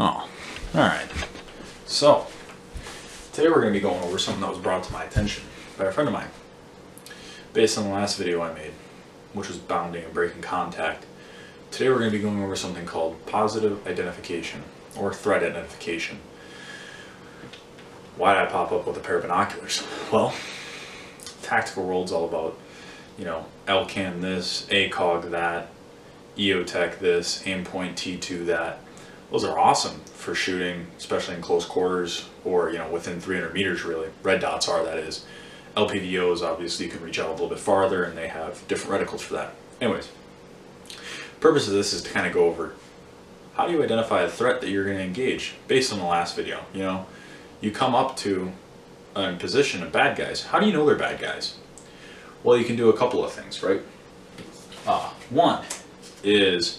Oh, alright. So, today we're going to be going over something that was brought to my attention by a friend of mine. Based on the last video I made, which was bounding and breaking contact, today we're going to be going over something called positive identification, or threat identification. Why did I pop up with a pair of binoculars? Well, tactical world's all about, LCAN this, ACOG that, EOTech this, aimpoint T2 that. Those are awesome for shooting, especially in close quarters or, within 300 meters really. Red dots are, that is. LPVOs, obviously, you can reach out a little bit farther and they have different reticles for that. Anyways, purpose of this is to kind of go over how do you identify a threat that you're going to engage based on the last video. You come up to a position of bad guys. How do you know they're bad guys? Well, you can do a couple of things, right? One is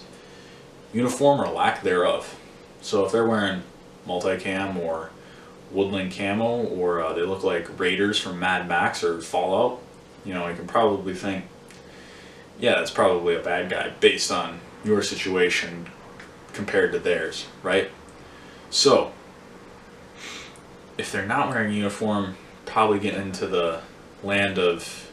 uniform or lack thereof. So if they're wearing multicam or woodland camo, or they look like raiders from Mad Max or Fallout, you can probably think, yeah, that's probably a bad guy based on your situation compared to theirs, right? So if they're not wearing a uniform, probably getting into the land of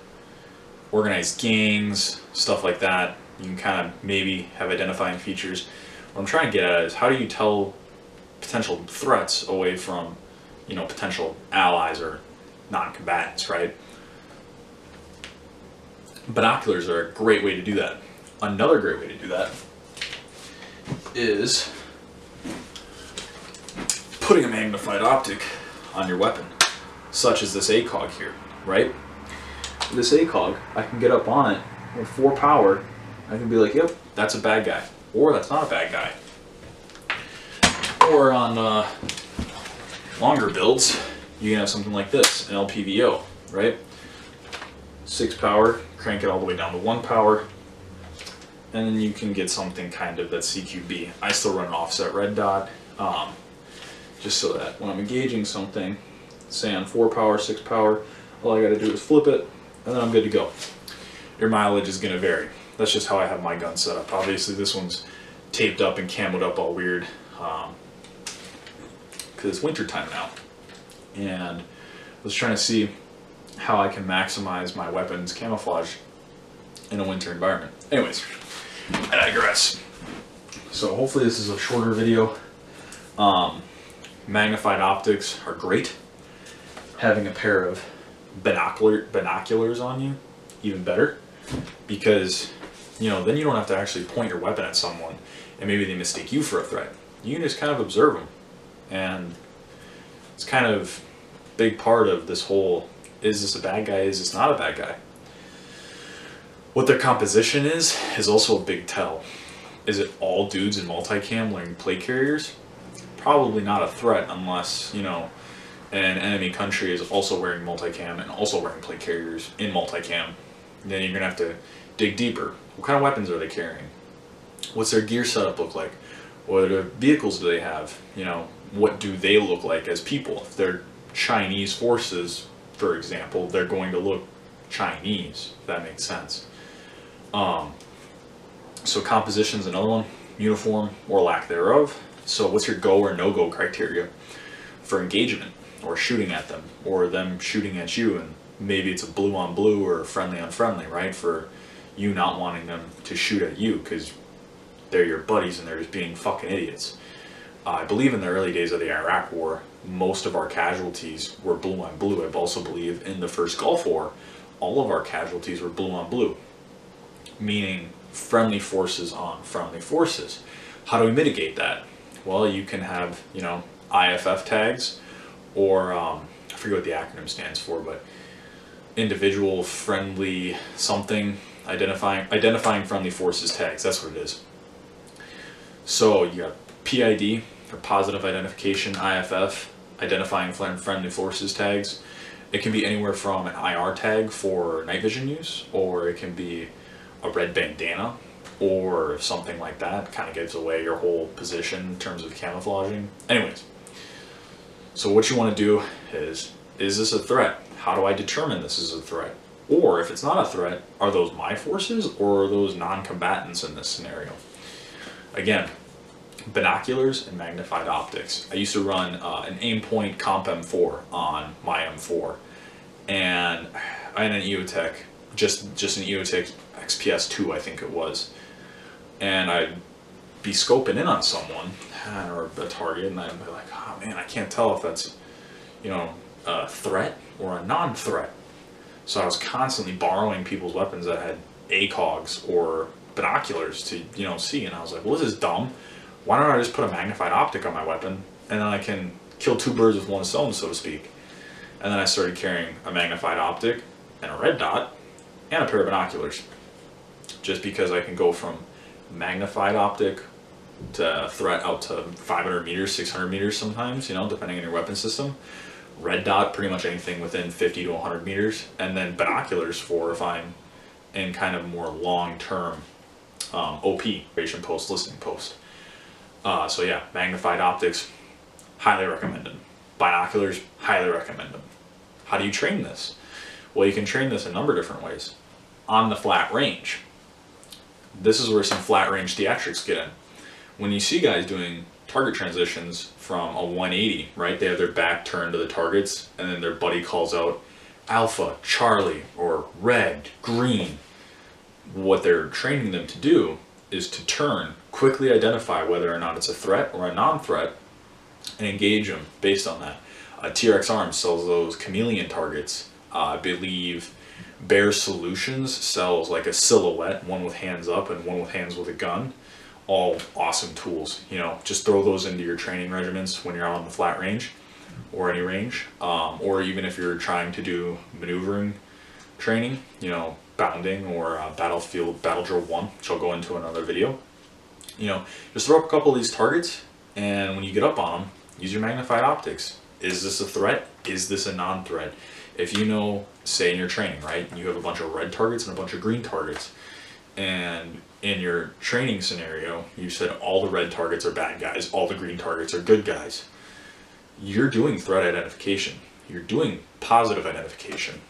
organized gangs, stuff like that. You can kind of maybe have identifying features. What I'm trying to get at is, how do you tell potential threats away from, potential allies or non-combatants, right? Binoculars are a great way to do that. Another great way to do that is putting a magnified optic on your weapon, such as this ACOG here, right? This ACOG, I can get up on it with 4 power. I can be like, yep, that's a bad guy, or that's not a bad guy. Or on longer builds, you can have something like this, an LPVO, right? 6 power, crank it all the way down to 1 power, and then you can get something kind of that's CQB. I still run an offset red dot, just so that when I'm engaging something, say on 4 power, 6 power, all I gotta do is flip it, and then I'm good to go. Your mileage is gonna vary. That's just how I have my gun set up. Obviously this one's taped up and camoed up all weird, because it's winter time now. And I was trying to see how I can maximize my weapon's camouflage in a winter environment. Anyways, I digress. So hopefully this is a shorter video. Magnified optics are great. Having a pair of binoculars on you, even better, because then you don't have to actually point your weapon at someone and maybe they mistake you for a threat. You can just kind of observe them, and it's kind of a big part of this whole, is this a bad guy, is this not a bad guy? What their composition is also a big tell. Is it all dudes in multicam wearing plate carriers? Probably not a threat unless, an enemy country is also wearing multicam and also wearing plate carriers in multicam. Then you're going to have to dig deeper. What kind of weapons are they carrying? What's their gear setup look like? What vehicles do they have? What do they look like as people? If they're Chinese forces, for example, they're going to look Chinese, if that makes sense. So composition's another one. Uniform or lack thereof. So what's your go or no-go criteria for engagement, or shooting at them, or them shooting at you? And maybe it's a blue on blue or friendly on friendly, right? For you not wanting them to shoot at you because they're your buddies and they're just being fucking idiots. I believe in the early days of the Iraq War, most of our casualties were blue on blue. I also believe in the first Gulf War, all of our casualties were blue on blue, meaning friendly forces on friendly forces. How do we mitigate that? Well, you can have, IFF tags, or I forget what the acronym stands for, but individual friendly something, identifying friendly forces tags. That's what it is. So you got PID, or positive identification, IFF, identifying friendly forces tags. It can be anywhere from an IR tag for night vision use, or it can be a red bandana, or something like that. Kind of gives away your whole position in terms of camouflaging. Anyways, so what you want to do is this a threat? How do I determine this is a threat? Or if it's not a threat, are those my forces or are those non-combatants in this scenario? Again, binoculars and magnified optics. I used to run an Aimpoint Comp M4 on my M4, and I had an EOTech, just an EOTech XPS2, I think it was, and I'd be scoping in on someone or a target, and I'd be like, oh man, I can't tell if that's, you know, a threat or a non-threat. So I was constantly borrowing people's weapons that had ACOGs or binoculars to, you know, see, and I was like, well, this is dumb. Why don't I just put a magnified optic on my weapon, and then I can kill two birds with one stone, so to speak. And then I started carrying a magnified optic and a red dot and a pair of binoculars, just because I can go from magnified optic to threat out to 500 meters, 600 meters sometimes, you know, depending on your weapon system. Red dot, pretty much anything within 50 to 100 meters, and then binoculars for if I'm in kind of more long-term OP, operation post, listening post. So yeah, magnified optics, highly recommend them. Binoculars, highly recommend them. How do you train this? Well, you can train this a number of different ways. On the flat range, this is where some flat range theatrics get in. When you see guys doing target transitions from a 180, right? They have their back turned to the targets, and then their buddy calls out Alpha, Charlie, or Red, Green. What they're training them to do is to turn, quickly identify whether or not it's a threat or a non-threat, and engage them based on that. TRX Arms sells those chameleon targets. I believe Bear Solutions sells like a silhouette, one with hands up and one with hands with a gun. All awesome tools. You know, just throw those into your training regiments when you're out on the flat range or any range, or even if you're trying to do maneuvering training, you know, bounding or battlefield battle drill 1, which I'll go into another video. You know, just throw up a couple of these targets, and when you get up on them, use your magnified optics. Is this a threat? Is this a non-threat? If you know, say in your training, right, you have a bunch of red targets and a bunch of green targets, and in your training scenario, you said all the red targets are bad guys, all the green targets are good guys. You're doing threat identification. You're doing positive identification.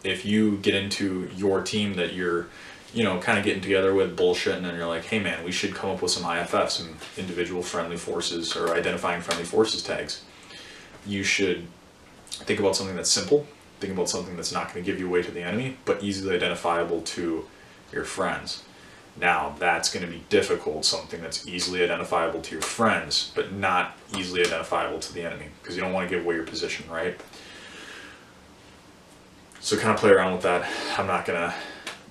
If you get into your team that you're, you know, kind of getting together with bullshit, and then you're like, hey man, we should come up with some IFFs, some individual friendly forces or identifying friendly forces tags. You should think about something that's simple. Think about something that's not going to give you away to the enemy, but easily identifiable to your friends. Now, that's going to be difficult, something that's easily identifiable to your friends, but not easily identifiable to the enemy, because you don't want to give away your position, right? So kind of play around with that. I'm not going to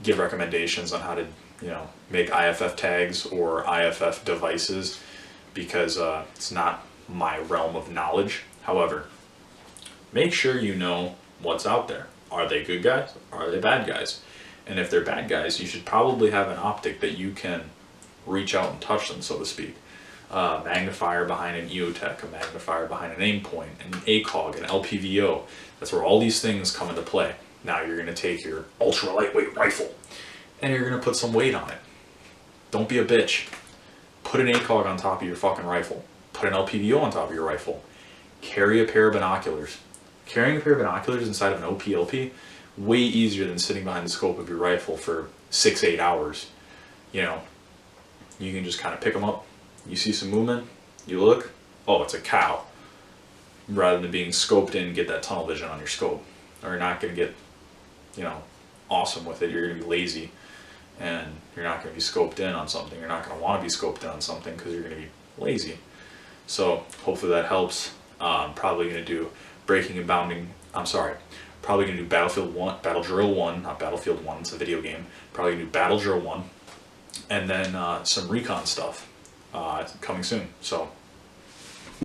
give recommendations on how to, you know, make IFF tags or IFF devices, because it's not my realm of knowledge. However, make sure you know what's out there. Are they good guys? Are they bad guys? And if they're bad guys, you should probably have an optic that you can reach out and touch them, so to speak. Magnifier behind an EOTech, a magnifier behind an Aimpoint, an ACOG, an LPVO. That's where all these things come into play. Now you're going to take your ultra lightweight rifle and you're going to put some weight on it. Don't be a bitch. Put an ACOG on top of your fucking rifle. Put an LPVO on top of your rifle. Carry a pair of binoculars. Carrying a pair of binoculars inside of an OPLP, way easier than sitting behind the scope of your rifle for 6-8 hours. You know, you can just kind of pick them up. You see some movement, you look, oh, it's a cow. Rather than being scoped in, get that tunnel vision on your scope. Or you're not going to get, you know, awesome with it. You're going to be lazy, and you're not going to be scoped in on something. You're not going to want to be scoped in on something because you're going to be lazy. So hopefully that helps. Probably going to do breaking and bounding. Probably going to do Battlefield 1, Battle Drill 1, not Battlefield 1, it's a video game. Probably going to do Battle Drill 1, and then some recon stuff coming soon. So